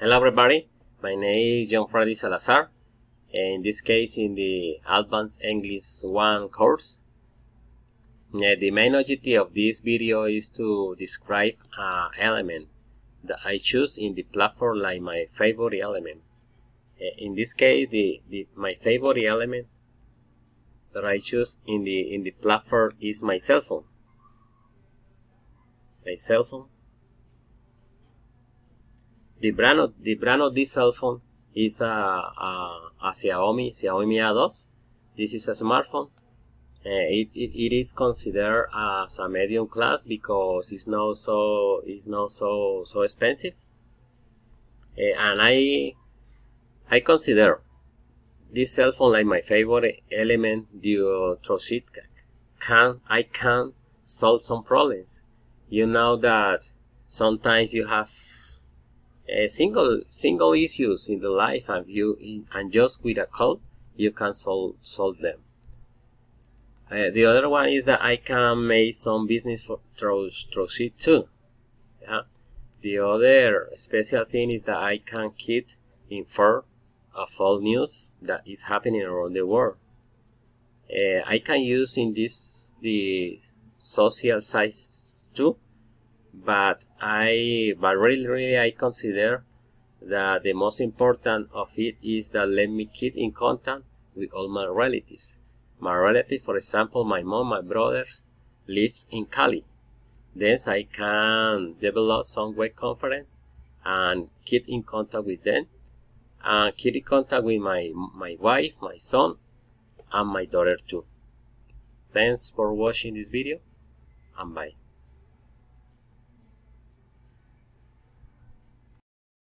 Hello everybody, my name is John Freddy Salazar. In this case, in the Advanced English 1 course, the main objective of this video is to describe an element that I choose in the platform like my favorite element. In this case, my favorite element that I choose in the platform is my cell phone. My cell phone. The brand of this cell phone is a Xiaomi A2. This is a smartphone. It is considered as a medium class because it's not so expensive. And I consider this cell phone like my favorite element due to it I can solve some problems. You know that sometimes you have single issues in the life, and just with a call you can solve them. The other one is that I can make some business through it too. Yeah. The other special thing is that I can keep informed of all news that is happening around the world. I can use in this the social sites too, but really I consider that the most important of it is that let me keep in contact with all my relatives. My relative, for example, my mom, my brothers, lives in Cali. Then I can develop some web conference and keep in contact with them, and keep in contact with my wife, my son, and my daughter too. Thanks for watching this video, and bye.